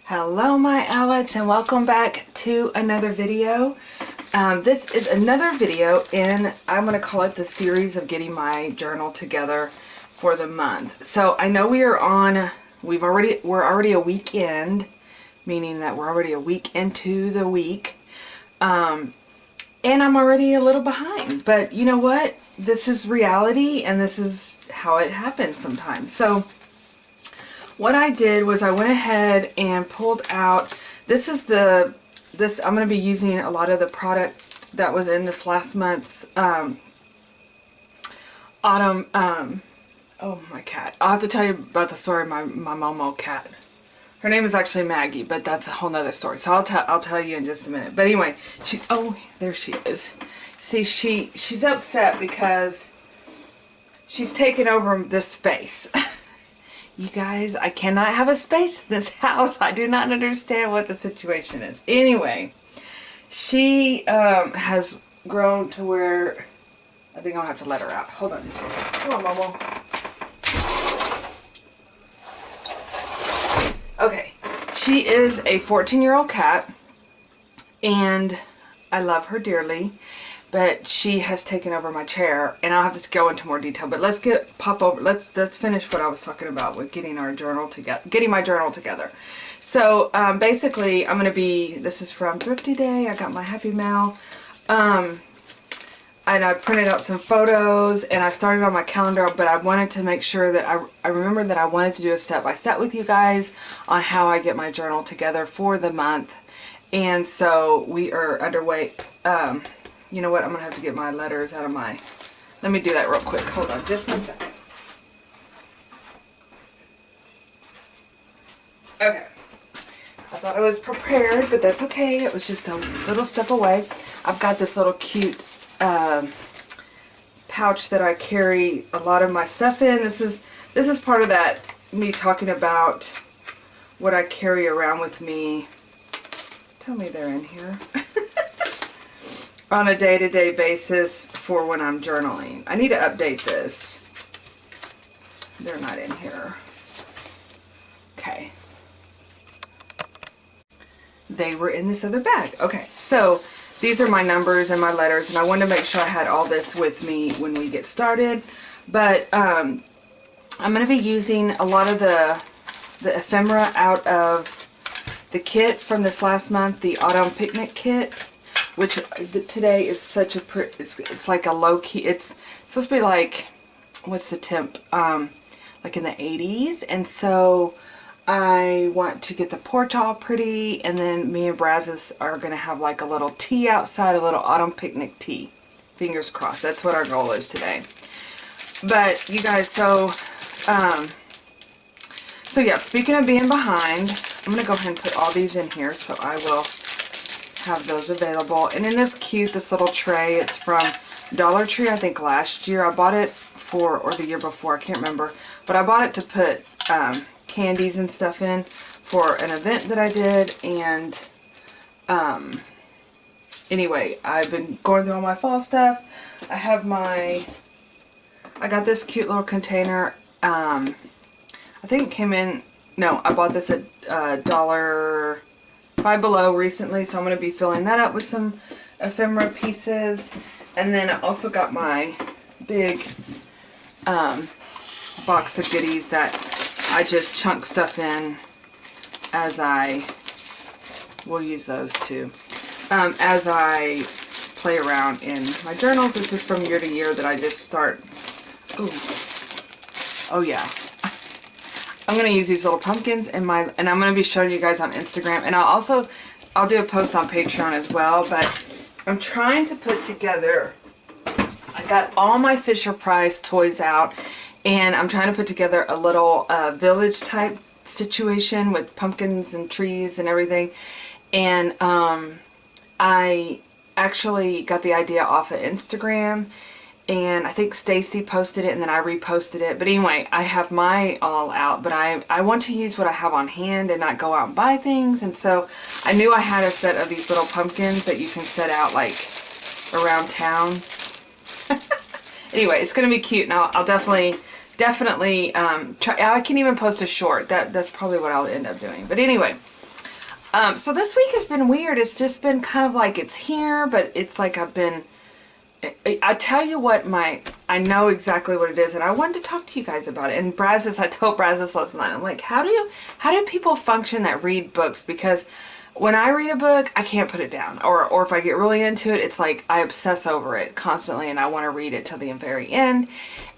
Hello my Owlettes, and welcome back to another video. This is another video in, I'm going to call it the series of getting my journal together for the month. So I know we're already a weekend, meaning that we're already a week into the week. And I'm already a little behind, but you know what? This is reality and this is how it happens sometimes. So what I did was I went ahead and pulled out, I'm going to be using a lot of the product that was in this last month's autumn, oh my cat. I'll have to tell you about the story of my Momo cat. Her name is actually Maggie, but that's a whole nother story. So I'll tell you in just a minute. But anyway, there she is. See, she's upset because she's taken over this space. You guys, I cannot have a space in this house. I do not understand what the situation is. Anyway, she has grown to where I think I'll have to let her out. Hold on just a second. Come on, Momo. Okay, she is a 14-year-old cat, and I love her dearly, but she has taken over my chair, and I'll have to go into more detail. But let's finish what I was talking about with getting my journal together. So basically, this is from Thrifty Day. I got my Happy Mail. And I printed out some photos and I started on my calendar, but I wanted to make sure that I remembered that I wanted to do a step-by-step with you guys on how I get my journal together for the month. And so we are underway. You know what? I'm going to have to get my letters out of my... Let me do that real quick. Hold on just 1 second. Okay. I thought I was prepared, but that's okay. It was just a little step away. I've got this little cute pouch that I carry a lot of my stuff in. This is part of that, me talking about what I carry around with me. Tell me they're in here. On a day-to-day basis for when I'm journaling. I need to update this. They're not in here. Okay. They were in this other bag. Okay, so these are my numbers and my letters, and I wanted to make sure I had all this with me when we get started. But I'm going to be using a lot of the ephemera out of the kit from this last month, the Autumn Picnic Kit, which today is such a it's like a low key. It's supposed to be like, what's the temp? Like in the 80s, and so I want to get the porch all pretty, and then me and Brazos are going to have like a little tea outside, a little autumn picnic tea. Fingers crossed. That's what our goal is today. But you guys, so yeah, speaking of being behind, I'm going to go ahead and put all these in here, so I will have those available. And in this little tray, it's from Dollar Tree, I think last year. I bought it or the year before, I can't remember. But I bought it to put candies and stuff in for an event that I did, and anyway, I've been going through all my fall stuff. I got this cute little container. I think it came in, no, I bought this at $1 Five Below recently, so I'm going to be filling that up with some ephemera pieces. And then I also got my big box of goodies that I just chunk stuff in we'll use those too, as I play around in my journals. This is from year to year that I just start. Ooh. Oh yeah. I'm going to use these little pumpkins and I'm going to be showing you guys on Instagram, and I'll do a post on Patreon as well. But I'm trying to put together, I got all my Fisher-Price toys out, and I'm trying to put together a little village type situation with pumpkins and trees and everything. And I actually got the idea off of Instagram, and I think Stacy posted it and then I reposted it. But anyway, I have my all out, but I want to use what I have on hand and not go out and buy things. And so I knew I had a set of these little pumpkins that you can set out like around town. Anyway, it's going to be cute, and I'll definitely try. I can even post a short. That's probably what I'll end up doing. But anyway, So this week has been weird. It's just been kind of like it's here, but it's like I've been... I tell you what, I know exactly what it is, and I wanted to talk to you guys about it. And Brazos, I told Brazos last night, I'm like, how do people function that read books? Because when I read a book, I can't put it down. Or if I get really into it, it's like I obsess over it constantly, and I want to read it till the very end.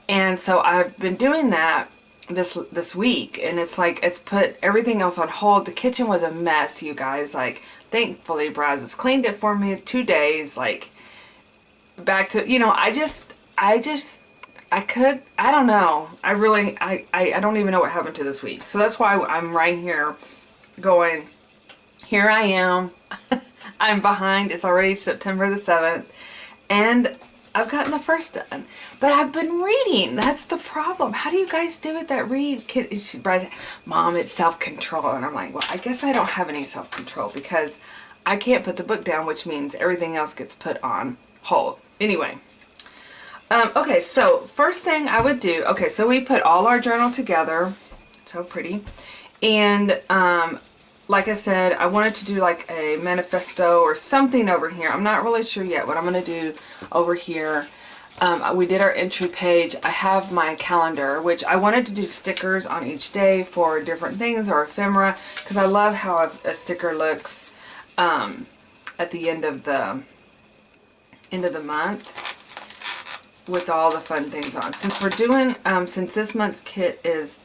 And so I've been doing that this week, and it's like it's put everything else on hold. The kitchen was a mess, you guys. Like, thankfully, Brazos cleaned it for me in 2 days. Like, back to, I don't know. I don't even know what happened to this week. So that's why I'm right here going, here I am. I'm behind. It's already September the 7th. And I've gotten the first done. But I've been reading. That's the problem. How do you guys do it that read? Mom, it's self-control. And I'm like, well, I guess I don't have any self-control because I can't put the book down, which means everything else gets put on hold. Anyway, okay, so first thing I would do, okay, so we put all our journal together, so pretty, and like I said, I wanted to do like a manifesto or something over here. I'm not really sure yet what I'm going to do over here. We did our entry page. I have my calendar, which I wanted to do stickers on each day for different things or ephemera, because I love how a sticker looks at the end of the month with all the fun things on. Since we're doing, since this month's kit is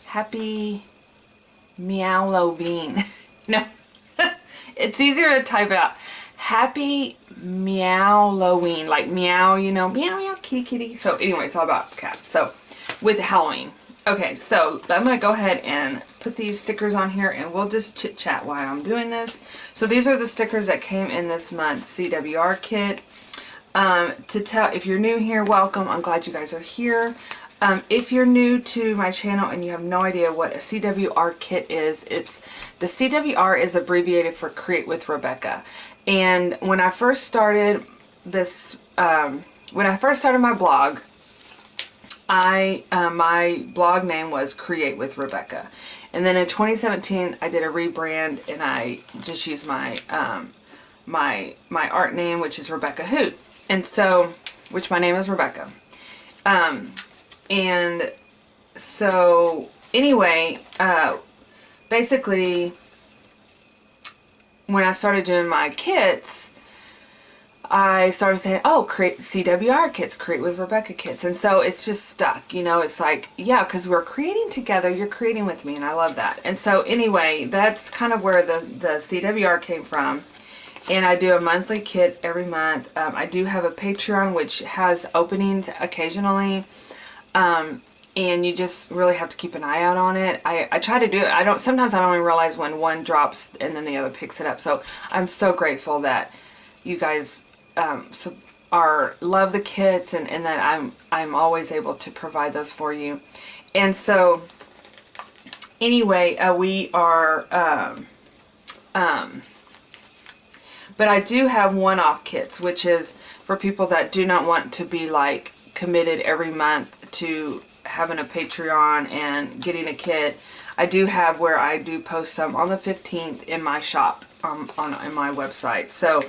Happy Meowloween. No, it's easier to type out. Happy Meowloween, like meow, meow meow, kitty kitty. So anyway, it's all about cats. So with Halloween. Okay, so I'm going to go ahead and put these stickers on here, and we'll just chit chat while I'm doing this. So these are the stickers that came in this month's CWR kit. If you're new here, welcome. I'm glad you guys are here. If you're new to my channel and you have no idea what a CWR kit is, the CWR is abbreviated for Create with Rebecca. And when I first started this, when I first started my blog, my blog name was Create with Rebecca, and then in 2017 I did a rebrand, and I just used my my art name, which is Rebecca Hoot, and so which my name is Rebecca, and so anyway, basically when I started doing my kits, I started saying, oh, create CWR kits, Create with Rebecca kits. And so it's just stuck, it's like, yeah, because we're creating together, you're creating with me, and I love that. And so anyway, that's kind of where the CWR came from. And I do a monthly kit every month. I do have a Patreon, which has openings occasionally. And you just really have to keep an eye out on it. I try to do it. Sometimes I don't even realize when one drops and then the other picks it up. So I'm so grateful that you guys love the kits, and that I'm always able to provide those for you. And so anyway, we are but I do have one-off kits, which is for people that do not want to be like committed every month to having a Patreon and getting a kit. I do have where I do post some on the 15th in my shop on my website. So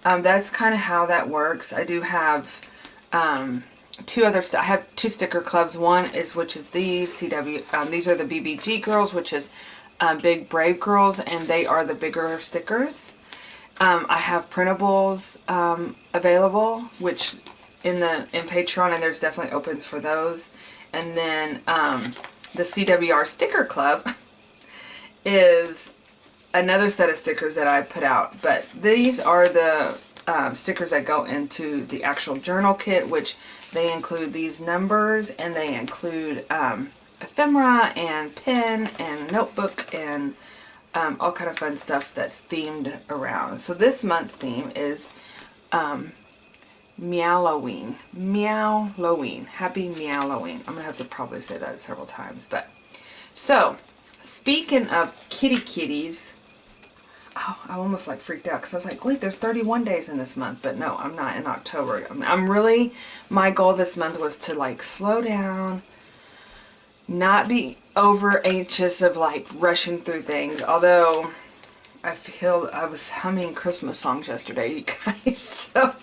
that's kind of how that works. I do have two other I have two sticker clubs. One is which is these these are the BBG girls, which is Big Brave Girls, and they are the bigger stickers. I have printables available, which in Patreon, and there's definitely opens for those. And then the CWR sticker club is another set of stickers that I put out, but these are the stickers that go into the actual journal kit, which they include these numbers, and they include ephemera and pen and notebook and all kind of fun stuff that's themed around. So this month's theme is Meowloween. Meowloween. Happy Meowloween. I'm gonna have to probably say that several times. But so speaking of kitties, oh, I almost like freaked out because I was like, wait, there's 31 days in this month, but no, I'm not in October. I'm really, my goal this month was to like slow down, not be over anxious of like rushing through things. Although I feel I was humming Christmas songs yesterday, you guys. So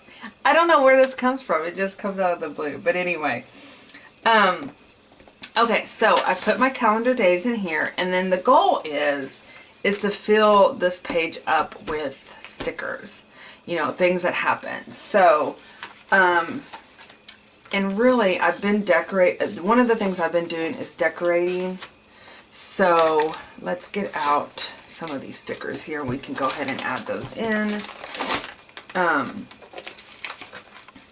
I don't know where this comes from. It just comes out of the blue. But anyway, okay, so I put my calendar days in here, and then the goal is to fill this page up with stickers, you know, things that happen. So, and really I've been one of the things I've been doing is decorating. So let's get out some of these stickers here. We can go ahead and add those in.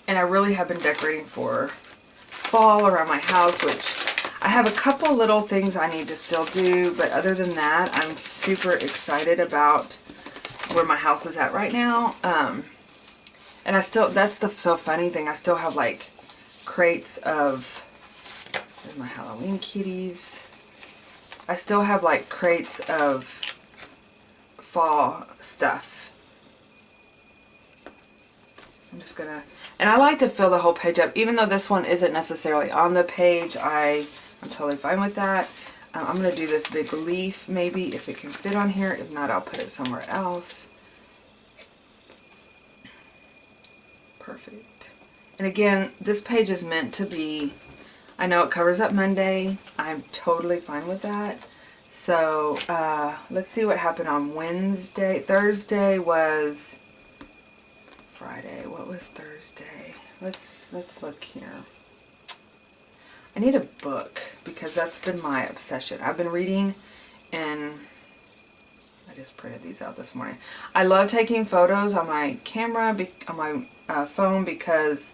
And I really have been decorating for fall around my house, which I have a couple little things I need to still do, but other than that, I'm super excited about where my house is at right now. And I still, that's the so funny thing, I still have like crates of, there's my Halloween kitties. I still have like crates of fall stuff. I'm just gonna, and I like to fill the whole page up, even though this one isn't necessarily on the page. I'm totally fine with that. I'm going to do this big leaf maybe if it can fit on here. If not, I'll put it somewhere else. Perfect. And again, this page is meant to be, I know it covers up Monday. I'm totally fine with that. So let's see what happened on Wednesday. Thursday was Friday. What was Thursday? Let's look here. I need a book because that's been my obsession. I've been reading, and I just printed these out this morning. I love taking photos on my camera, on my phone, because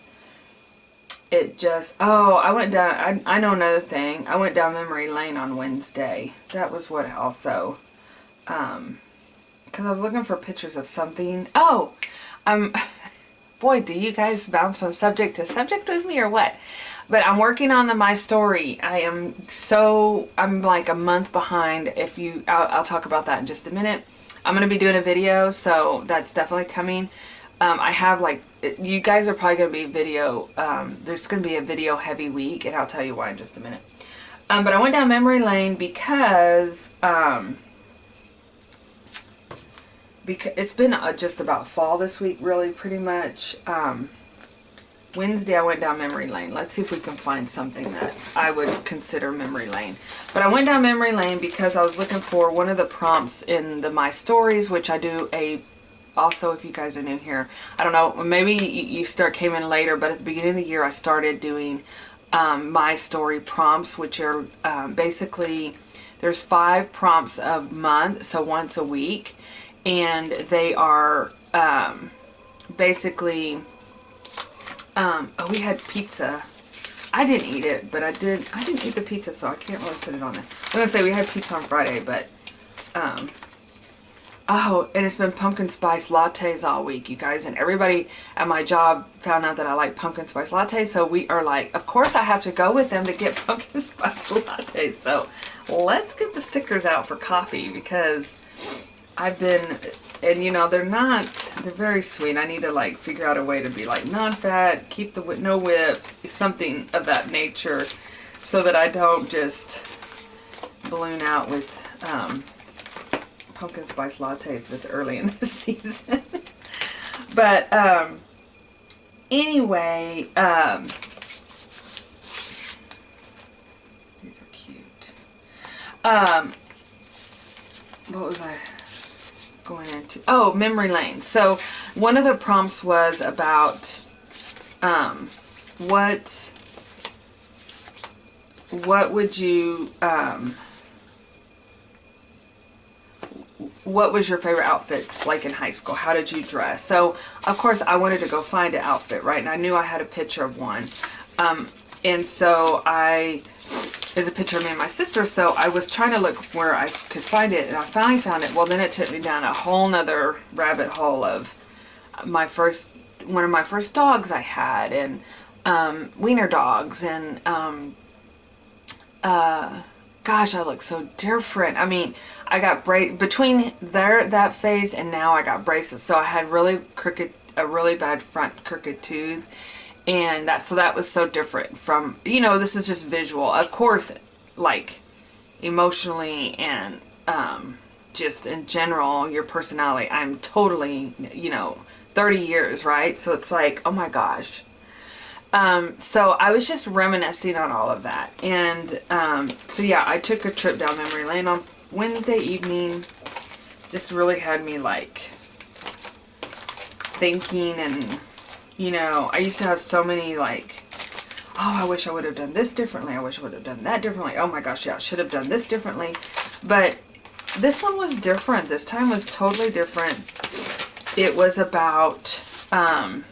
it just, oh, I went down, I know another thing. I went down memory lane on Wednesday. That was what also, because I was looking for pictures of something. Oh, boy, do you guys bounce from subject to subject with me or what? But I'm working on the My Story. I'm like a month behind. I'll talk about that in just a minute. I'm going to be doing a video, so that's definitely coming. I have like, you guys are probably going to be video, there's going to be a video heavy week, and I'll tell you why in just a minute. But I went down memory lane because it's been just about fall this week, really, pretty much. Wednesday I went down memory lane. Let's see if we can find something that I would consider memory lane. But I went down memory lane because I was looking for one of the prompts in the My Stories, which I do also, if you guys are new here, I don't know, maybe you came in later, but at the beginning of the year I started doing My Story prompts, which are basically, there's 5 prompts a month, so once a week, and they are basically, oh, we had pizza. I didn't eat it, but I didn't eat the pizza, so I can't really put it on there. I was going to say we had pizza on Friday, but, oh, and it's been pumpkin spice lattes all week, you guys, and everybody at my job found out that I like pumpkin spice lattes, so we are like, of course I have to go with them to get pumpkin spice lattes, so let's get the stickers out for coffee, because I've been, and you know, they're very sweet. I need to like figure out a way to be like non-fat, keep the no whip, something of that nature, so that I don't just balloon out with pumpkin spice lattes this early in the season. But anyway, these are cute. What was I going into? Oh, memory lane. So one of the prompts was about what would you what was your favorite outfits like in high school? How did you dress? So of course I wanted to go find an outfit, right? And I knew I had a picture of one, and so there's a picture of me and my sister, so I was trying to look where I could find it, and I finally found it. Well, then it took me down a whole nother rabbit hole of one of my first dogs I had, and wiener dogs, and gosh, I look so different. I mean, I got between that phase and now I got braces, so I had a really bad front crooked tooth. And that was so different from, you know, this is just visual. Of course, like emotionally and just in general, your personality. I'm totally, 30 years, right? So it's like, oh my gosh. So I was just reminiscing on all of that. And so yeah, I took a trip down memory lane on Wednesday evening. Just really had me like thinking, and I used to have so many like, oh, I wish I would have done this differently. I wish I would have done that differently. Oh my gosh, yeah, I should have done this differently. But this one was different. This time was totally different. It was about, I'm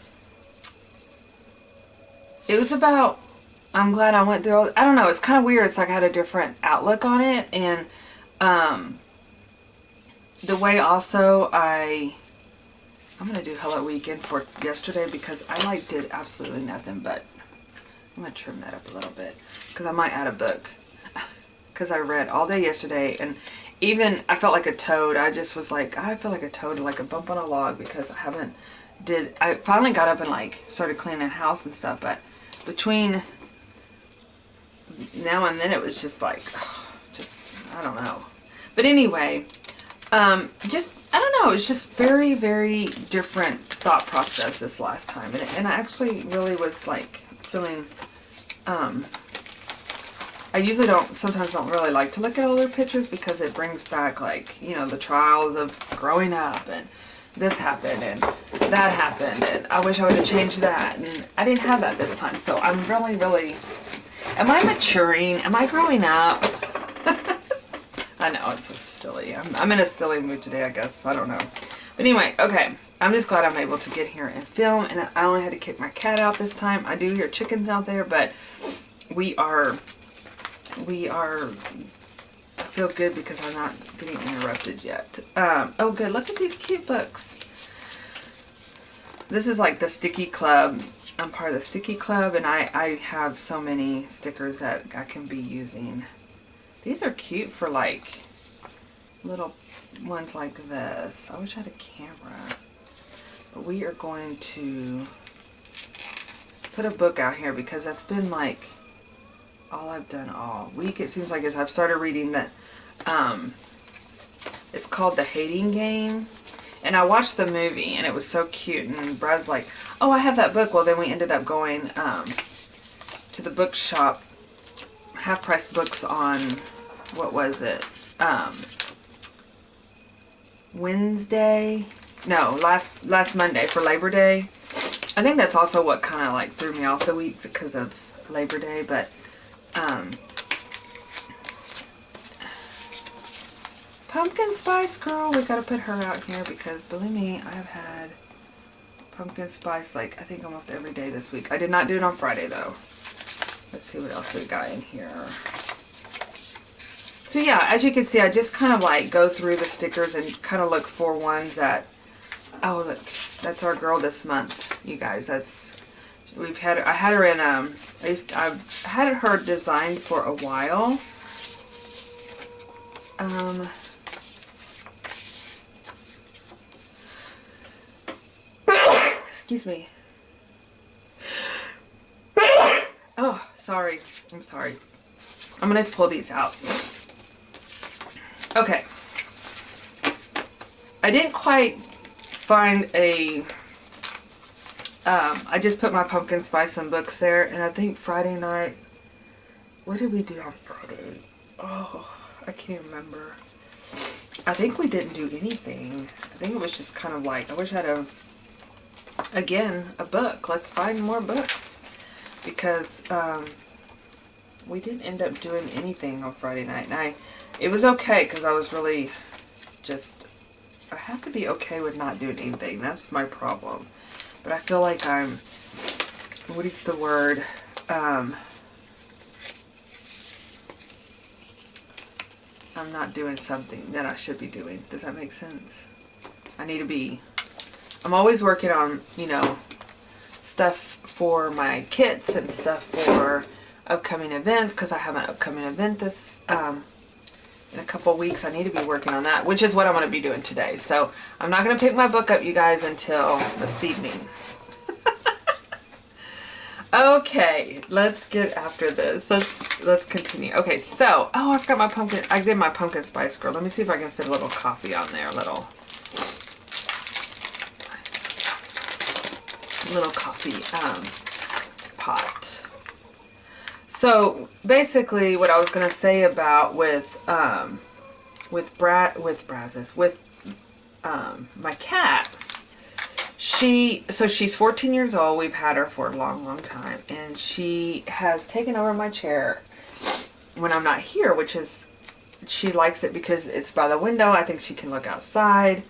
glad I went through, I don't know, it's kind of weird. It's like I had a different outlook on it. And the way also I'm going to do Hello Weekend for yesterday because I like did absolutely nothing, but I'm going to trim that up a little bit because I might add a book because I read all day yesterday, and even I felt like a toad. I just was like, I feel like a toad, like a bump on a log, because I finally got up and like started cleaning the house and stuff, but between now and then it was just like, I don't know. But anyway, I don't know, it's just very, very different thought process this last time. And I actually really was like feeling, I usually sometimes don't really like to look at older pictures because it brings back like, the trials of growing up, and this happened and that happened, and I wish I would have changed that, and I didn't have that this time. So I'm really, really, am I maturing? Am I growing up? I know, it's so silly. I'm in a silly mood today, I guess. I don't know. But anyway, okay. I'm just glad I'm able to get here and film, and I only had to kick my cat out this time. I do hear chickens out there, but we are, I feel good because I'm not getting interrupted yet. Oh good, look at these cute books. This is like the Sticky Club. I'm part of the Sticky Club, and I have so many stickers that I can be using. These are cute for like little ones like this. I wish I had a camera. But we are going to put a book out here because that's been like all I've done all week. It seems like as I've started reading that, it's called The Hating Game. And I watched the movie and it was so cute. And Brad's like, oh, I have that book. Well, then we ended up going to the bookshop, half-price books on, what was it? Wednesday? No, last Monday for Labor Day. I think that's also what kind of like threw me off the week because of Labor Day, but Pumpkin Spice Girl, we gotta put her out here because believe me, I have had pumpkin spice like I think almost every day this week. I did not do it on Friday though. Let's see what else we got in here. So yeah, as you can see, I just kind of like go through the stickers and kind of look for ones that, oh look, that's our girl this month, you guys. I had her in I've had her designed for a while. Excuse me. Oh, sorry. I'm sorry. I'm gonna pull these out. Okay. I didn't quite find a, I just put my pumpkin spice and books there, and I think Friday night, what did we do on Friday? Oh, I can't remember. I think we didn't do anything. I think it was just kind of like, I wish I had again, a book. Let's find more books. Because, we didn't end up doing anything on Friday night. And it was okay because I was really just, I have to be okay with not doing anything. That's my problem. But I feel like I'm, what is the word? I'm not doing something that I should be doing. Does that make sense? I need to be, I'm always working on, stuff for my kits and stuff for upcoming events, because I have an upcoming event this, in a couple weeks. I need to be working on that, which is what I'm going to be doing today. So I'm not going to pick my book up, you guys, until this evening. Okay, let's get after this. Let's continue. Okay, so I forgot my pumpkin. I did my pumpkin spice girl. Let me see if I can fit a little coffee on there. Little coffee pot. So basically, what I was gonna say about with my cat. She's 14 years old. We've had her for a long, long time. And she has taken over my chair when I'm not here, which is, she likes it because it's by the window. I think she can look outside.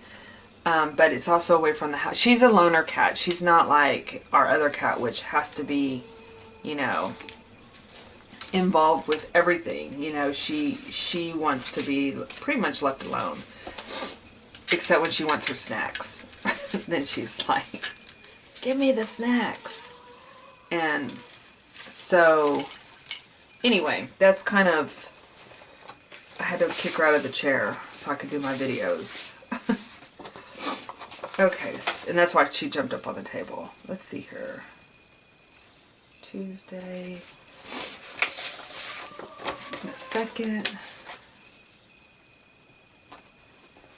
But it's also away from the house. She's a loner cat. She's not like our other cat, which has to be, you know, involved with everything. You know, she wants to be pretty much left alone. Except when she wants her snacks. Then she's like, give me the snacks. And so, anyway, that's kind of, I had to kick her out of the chair so I could do my videos. Okay, and that's why she jumped up on the table. Let's see here. Tuesday, the 2nd.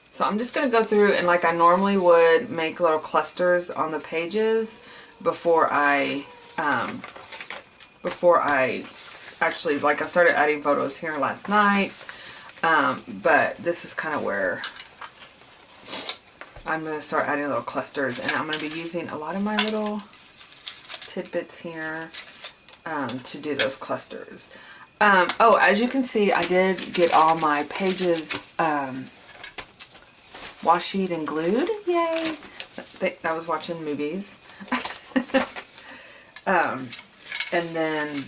So I'm just going to go through and like I normally would make little clusters on the pages before I actually, like I started adding photos here last night. But this is kind of where I'm going to start adding little clusters, and I'm going to be using a lot of my little tidbits here to do those clusters. Oh, as you can see, I did get all my pages washied and glued. Yay! I was watching movies. And then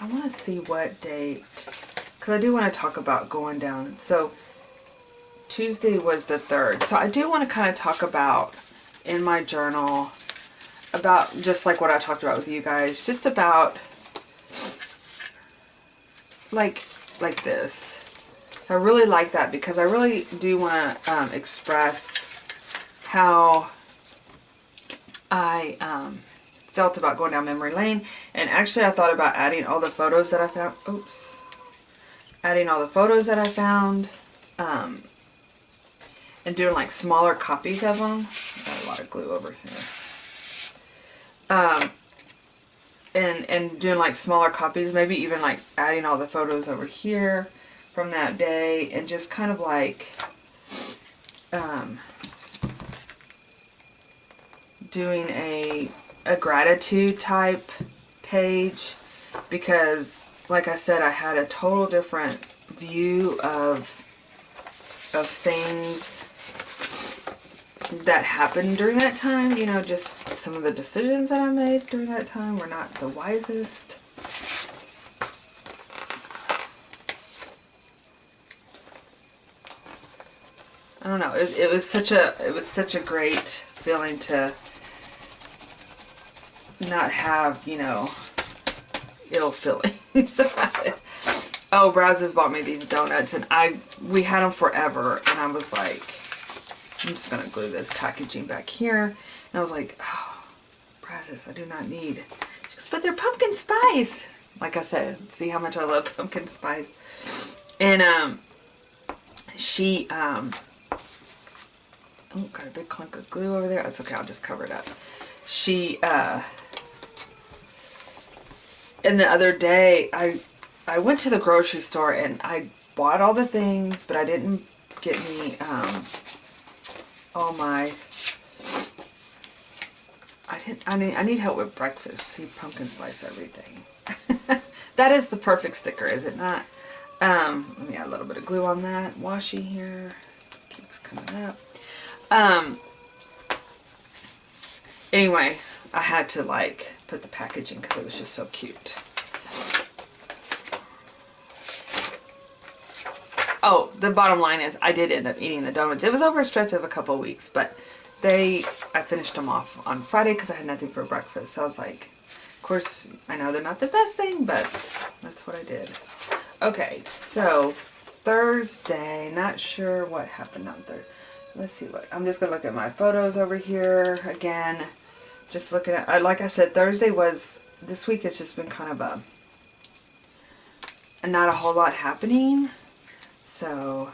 I want to see what date, because I do want to talk about going down. So Tuesday was the 3rd. So I do want to kind of talk about in my journal about just like what I talked about with you guys, just about like this. So I really like that because I really do want to express how I felt about going down memory lane. And actually I thought about adding all the photos that I found. Oops. Adding all the photos that I found. And doing like smaller copies of them. Got a lot of glue over here. And doing like smaller copies. Maybe even like adding all the photos over here from that day, and just kind of like doing a gratitude type page, because like I said, I had a total different view of things that happened during that time. You know, just some of the decisions that I made during that time were not the wisest. I don't know. It was such a great feeling to not have, you know, ill feelings about it. Oh, Braz has bought me these donuts, and we had them forever, and I was like, I'm just gonna glue this packaging back here. And I was like, oh, Braz, I do not need. She goes, but they're pumpkin spice. Like I said, see how much I love pumpkin spice. And she oh, got a big clunk of glue over there. That's okay, I'll just cover it up. She, and the other day, I went to the grocery store and I bought all the things, but I didn't get me, all my, I need help with breakfast. See, pumpkin spice everything. That is the perfect sticker, is it not? Let me add a little bit of glue on that. Washi here. It keeps coming up. Anyway, I had to like put the packaging because it was just so cute. Oh, the bottom line is I did end up eating the donuts. It was over a stretch of a couple of weeks, but I finished them off on Friday because I had nothing for breakfast. So I was like, of course, I know they're not the best thing, but that's what I did. Okay, so Thursday, not sure what happened on Thursday. Let's see what, I'm just going to look at my photos over here again. just looking at, like I said, Thursday was, this week has just been kind of not a whole lot happening. So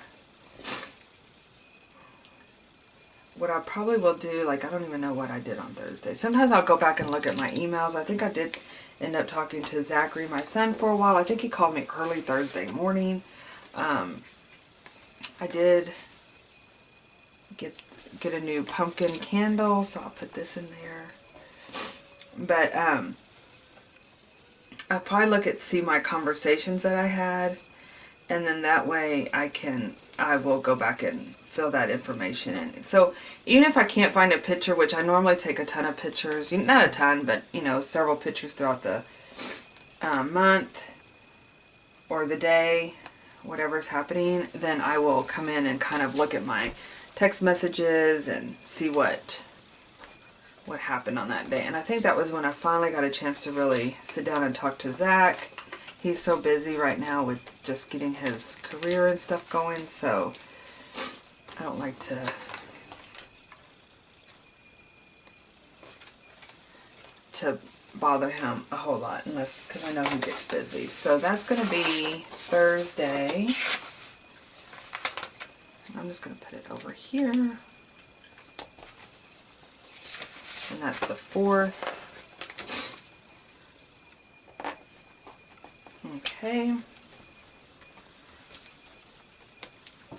what I probably will do, like, I don't even know what I did on Thursday. Sometimes I'll go back and look at my emails. I think I did end up talking to Zachary, my son, for a while. I think he called me early Thursday morning. I did get a new pumpkin candle, so I'll put this in there. But I'll probably look at, see my conversations that I had, and then that way I will go back and fill that information in. So even if I can't find a picture, which I normally take a ton of pictures, not a ton, but you know, several pictures throughout the month or the day, whatever's happening, then I will come in and kind of look at my text messages and see what happened on that day. And I think that was when I finally got a chance to really sit down and talk to Zach. He's so busy right now with just getting his career and stuff going, so I don't like to bother him a whole lot, unless, because I know he gets busy. So that's going to be Thursday. I'm just going to put it over here. And that's the 4th. Okay.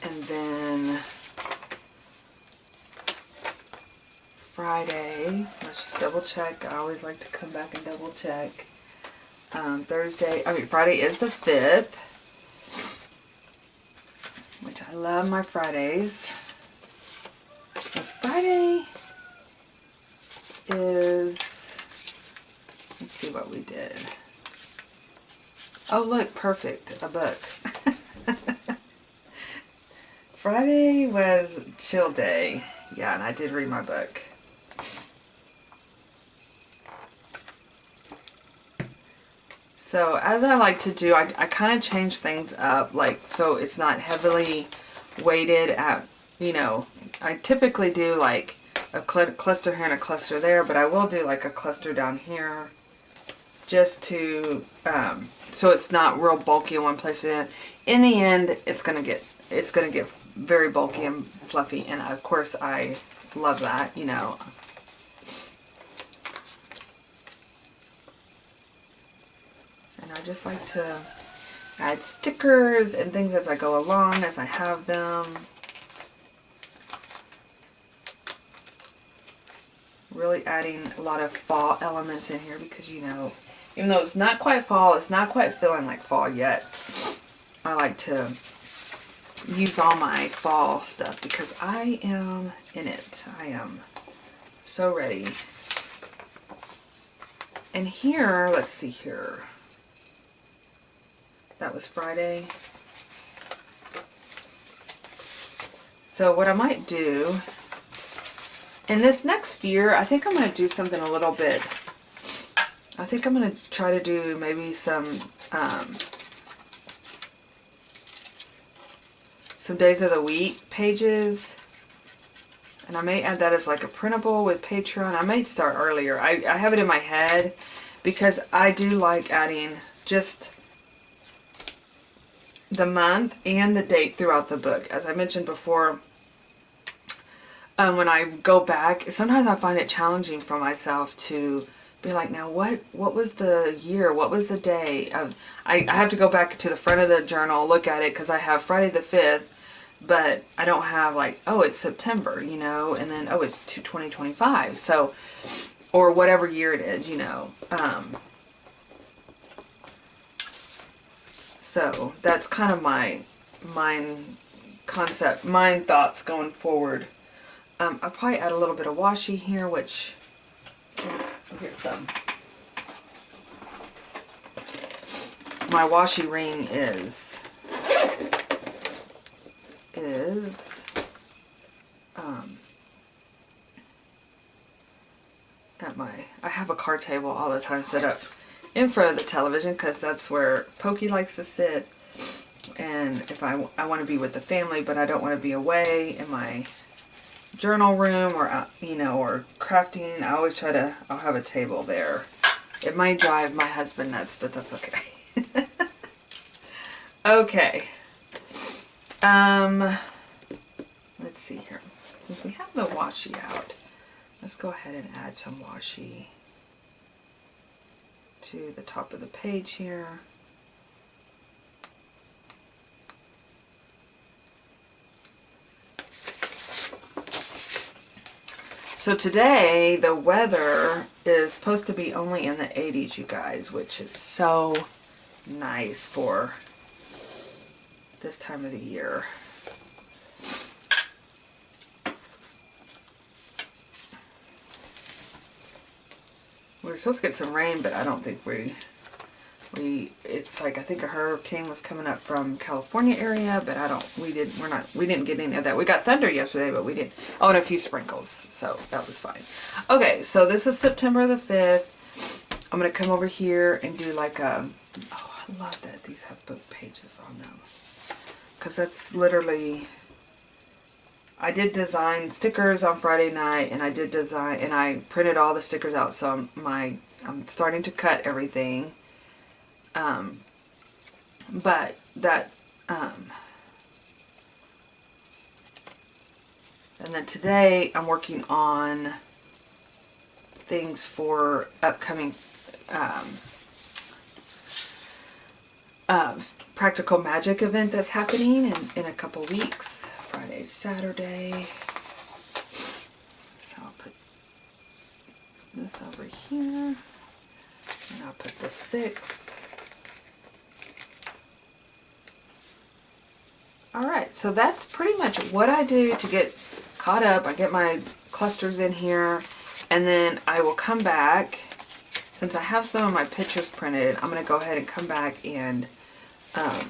And then Friday, let's just double check. I always like to come back and double check. Friday is the 5th, which I love my Fridays. And Friday is, let's see what we did. Oh look, perfect, a book. Friday was chill day. Yeah, and I did read my book. So as I like to do, I kind of change things up, like, so it's not heavily weighted at, you know, I typically do like a cluster here and a cluster there, but I will do like a cluster down here just to, so it's not real bulky in one place. In the end, it's gonna get very bulky and fluffy, and of course I love that, you know. And I just like to add stickers and things as I go along, as I have them. Really adding a lot of fall elements in here because, you know, even though it's not quite fall, it's not quite feeling like fall yet, I like to use all my fall stuff because I am in it. I am so ready. And here, let's see here. That was Friday. So what I might do, in this next year, I think I'm going to do something a little bit, I think I'm going to try to do maybe some days of the week pages. And I may add that as like a printable with Patreon. I may start earlier. I have it in my head because I do like adding just the month and the date throughout the book. As I mentioned before, when I go back, sometimes I find it challenging for myself to be like, now what was the year? What was the day? I have to go back to the front of the journal, look at it, because I have Friday the 5th, but I don't have like, oh, it's September, you know, and then, oh, it's 2025. So, or whatever year it is, you know. So that's kind of my mind thoughts going forward. I'll probably add a little bit of washi here, which, here's some. My washi ring is at I have a card table all the time set up in front of the television because that's where Pokey likes to sit, and if I want to be with the family but I don't want to be away, and my journal room or, you know, or crafting, I always try to, I'll have a table there. It might drive my husband nuts, but that's okay. Okay. Let's see here. Since we have the washi out, let's go ahead and add some washi to the top of the page here. So today the weather is supposed to be only in the 80s, you guys, which is so nice for this time of the year. We were supposed to get some rain, but I don't think it's like, I think a hurricane was coming up from California area, but we didn't get any of that. We got thunder yesterday, but we didn't. Oh, and a few sprinkles, so that was fine. Okay, so this is September the 5th. I'm going to come over here and do like a, oh, I love that these have book pages on them. Because that's literally, I did design stickers on Friday night, and I printed all the stickers out, so I'm starting to cut everything. But that, and then today I'm working on things for upcoming, practical magic event that's happening in a couple weeks. Friday, Saturday. So I'll put this over here, and I'll put the 6th. Alright, so that's pretty much what I do to get caught up. I get my clusters in here, and then I will come back. Since I have some of my pictures printed, I'm going to go ahead and come back and I'll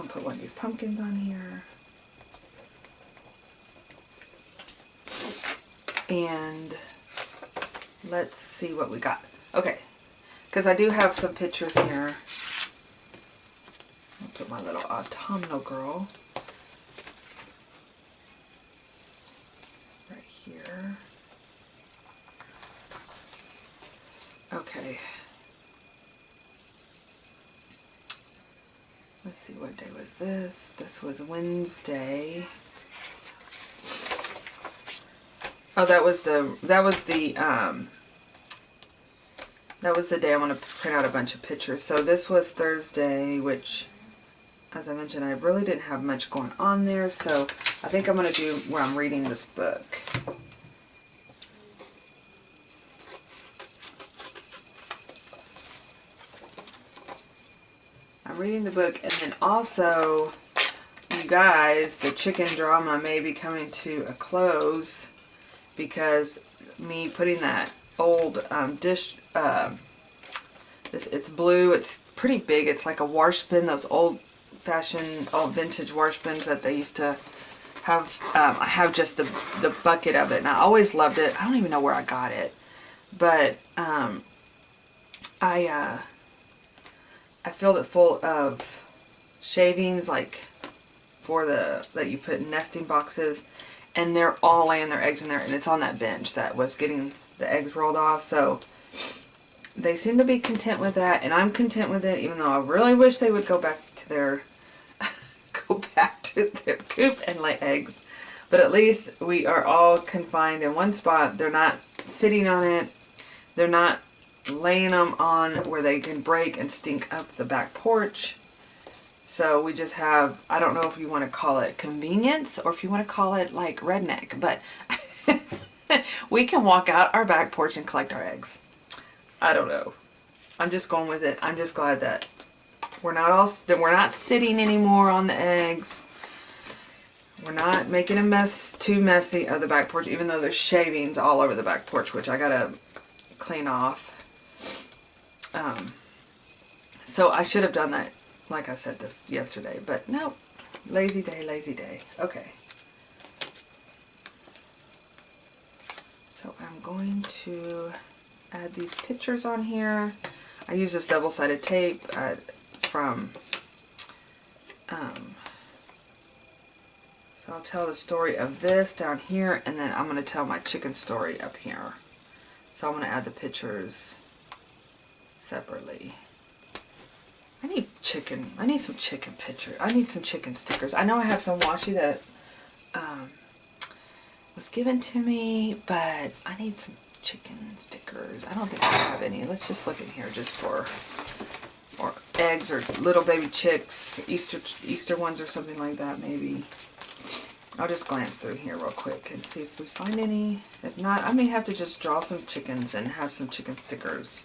put one of these pumpkins on here. And let's see what we got. Okay, because I do have some pictures here. I'll put my little autumnal girl right here. Okay. Let's see, what day was this? This was Wednesday. Oh, that was the day I want to print out a bunch of pictures. So this was Thursday, which, as I mentioned, I really didn't have much going on there. So I think I'm going to do where I'm reading this book. I'm reading the book, and then also, you guys, the chicken drama may be coming to a close because me putting that old dish, it's blue, it's pretty big, it's like a wash bin, those old-fashioned, old vintage wash bins that they used to have. I have just the bucket of it, and I always loved it. I don't even know where I got it, but I filled it full of shavings, like that you put in nesting boxes, and they're all laying their eggs in there, and it's on that bench that was getting the eggs rolled off. So they seem to be content with that, and I'm content with it, even though I really wish they would go back to their coop and lay eggs. But at least we are all confined in one spot. They're not sitting on it. They're not laying them on where they can break and stink up the back porch. So we just have, I don't know if you want to call it convenience or if you want to call it like redneck, but we can walk out our back porch and collect our eggs. I don't know. I'm just going with it. I'm just glad that we're not sitting anymore on the eggs. We're not making a mess too messy of the back porch, even though there's shavings all over the back porch, which I gotta clean off. So I should have done that, like I said, this yesterday, but no, lazy day, lazy day. Okay. So I'm going to add these pictures on here. I use this double-sided tape from, So I'll tell the story of this down here, and then I'm going to tell my chicken story up here. So I'm going to add the pictures separately. I need chicken. I need some chicken pictures. I need some chicken stickers. I know I have some washi that was given to me, but I need some chicken stickers. I don't think I have any. Let's just look in here just for or eggs or little baby chicks, Easter ones or something like that maybe. I'll just glance through here real quick and see if we find any. If not, I may have to just draw some chickens and have some chicken stickers.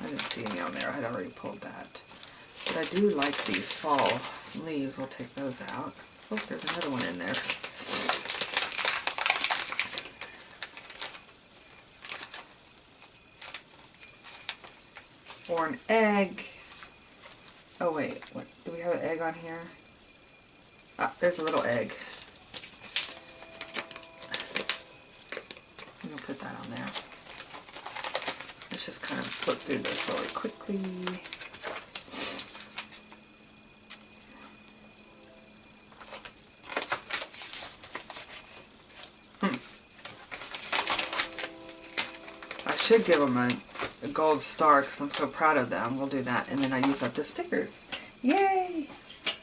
I didn't see any on there. I had already pulled that. But I do like these fall leaves. We'll take those out. Oh, there's another one in there. Or an egg. Oh wait, what, do we have an egg on here? Ah, there's a little egg. I'm gonna put that on there. Let's just kind of flip through this really quickly. I should give them a gold star because I'm so proud of them. We'll do that. And then I use up the stickers. Yay!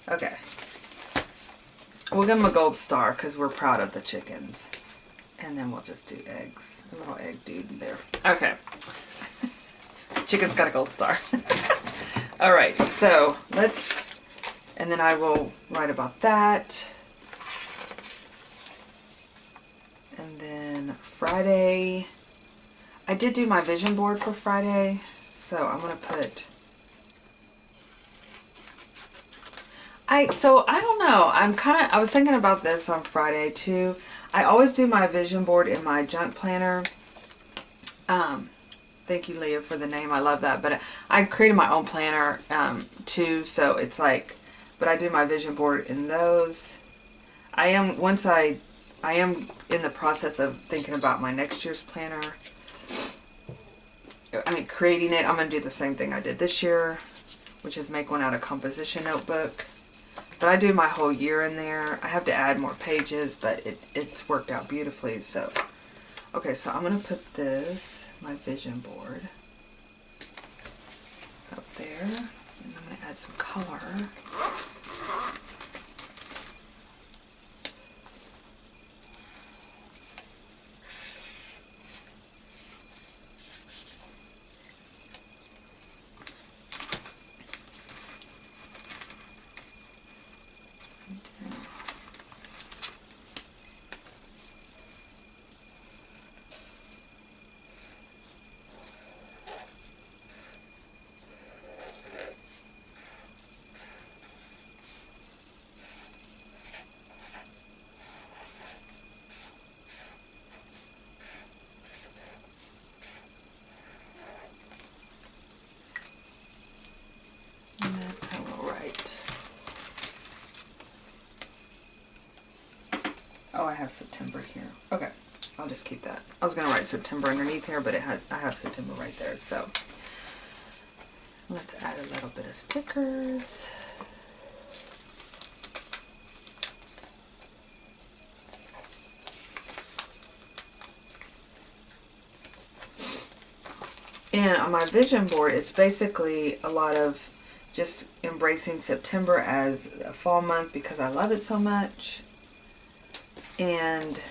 Okay. We'll give them a gold star because we're proud of the chickens. And then we'll just do eggs. A little egg dude there. Okay. Chicken's got a gold star. Alright, so let's... And then I will write about that. And then Friday... I did do my vision board for Friday, so I'm going to put... I don't know. I was thinking about this on Friday too. I always do my vision board in my junk planner. Thank you, Leah, for the name. I love that. But I created my own planner too, so it's like, but I do my vision board in those. I am in the process of thinking about my next year's planner. I mean, creating it. I'm going to do the same thing I did this year, which is make one out of composition notebook. But I do my whole year in there. I have to add more pages, but it's worked out beautifully. So, okay, so I'm going to put this, my vision board, up there. And I'm going to add some color. Oh, I have September here. Okay, I'll just keep that. I was going to write September underneath here, but I have September right there. So let's add a little bit of stickers. And on my vision board, it's basically a lot of just embracing September as a fall month because I love it so much. And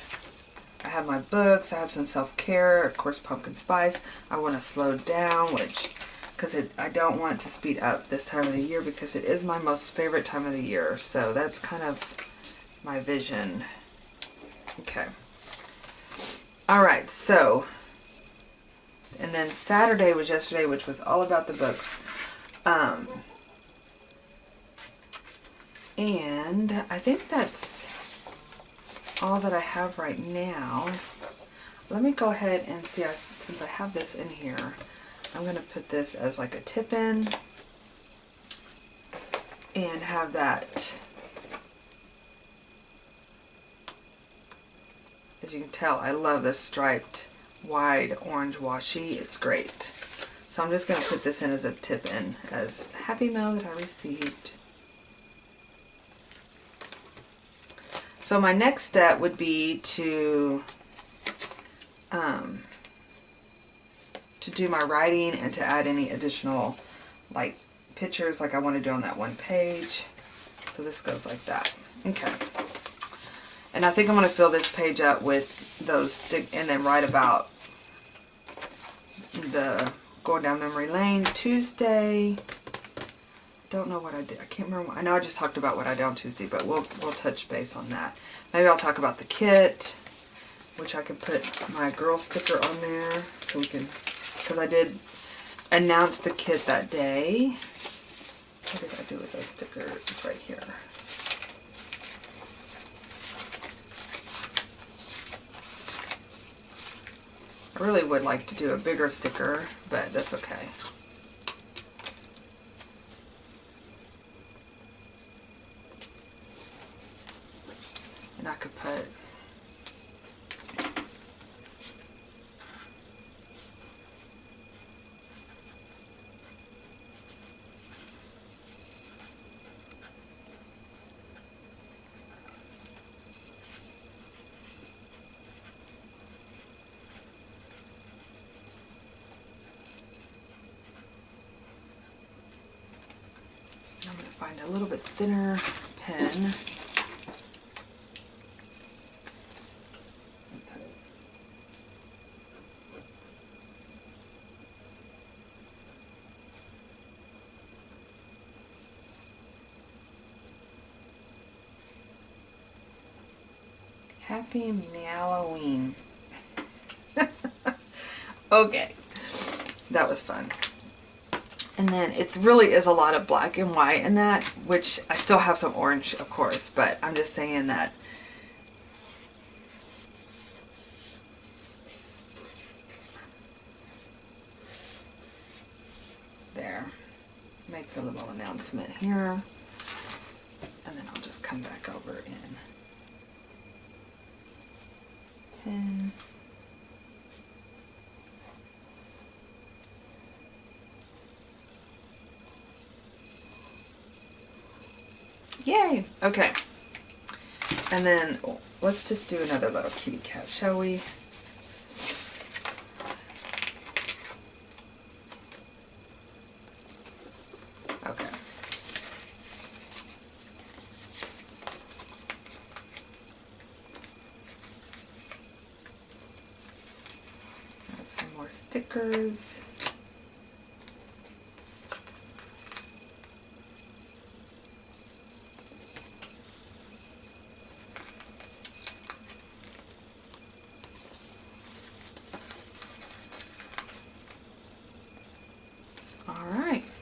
I have my books, I have some self-care, of course pumpkin spice. I want to slow down, because I don't want to speed up this time of the year because it is my most favorite time of the year. So that's kind of my vision. Okay. Alright, so, and then Saturday was yesterday, which was all about the books. And I think that's all that I have right now. Let me go ahead and see, since I have this in here, I'm going to put this as like a tip in and have that, as you can tell, I love this striped wide orange washi. It's great. So I'm just going to put this in as a tip in as happy mail that I received. So my next step would be to do my writing and to add any additional like pictures like I want to do on that one page. So this goes like that. Okay. And I think I'm going to fill this page up with those and then write about the going down memory lane Tuesday. Don't know what I did. I can't remember. I know I just talked about what I did on Tuesday, but we'll touch base on that. Maybe I'll talk about the kit, which I can put my girl sticker on there so we can, because I did announce the kit that day. What did I do with those stickers right here? I really would like to do a bigger sticker, but that's okay. And I could put find a little bit thinner pen. Happy Halloween. Okay, that was fun. And then it really is a lot of black and white in that, which I still have some orange, of course, but I'm just saying that there. Make the little announcement here. And then I'll just come back over in pen. Yay! Okay. And then let's just do another little kitty cat, shall we? Okay. Add some more stickers.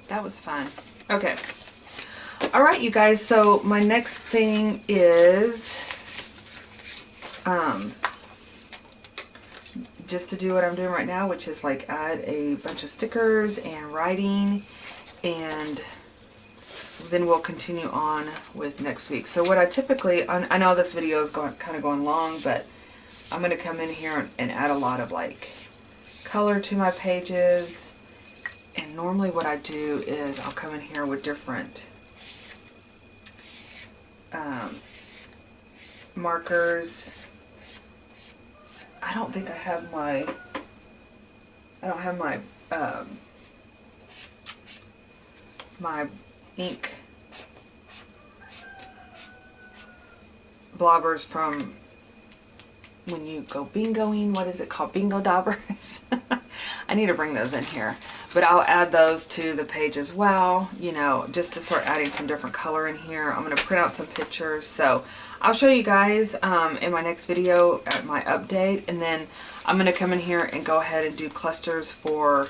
That was fun. Okay. All right, you guys. So my next thing is just to do what I'm doing right now, which is like add a bunch of stickers and writing, and then we'll continue on with next week. So what I typically, I know this video is kind of going long, but I'm going to come in here and add a lot of like color to my pages. And normally what I do is I'll come in here with different markers. I don't think I have my, my ink blobbers from when you go bingoing. What is it called? Bingo daubers. I need to bring those in here. But I'll add those to the page as well, you know, just to start adding some different color in here. I'm going to print out some pictures. So I'll show you guys in my next video at my update. And then I'm going to come in here and go ahead and do clusters for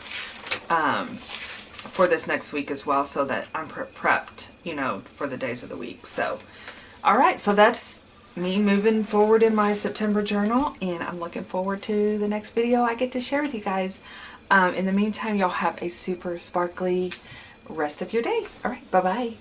this next week as well, so that I'm prepped, you know, for the days of the week. So, all right. So that's me moving forward in my September journal, and I'm looking forward to the next video I get to share with you guys. In the meantime, y'all have a super sparkly rest of your day. All right, bye-bye.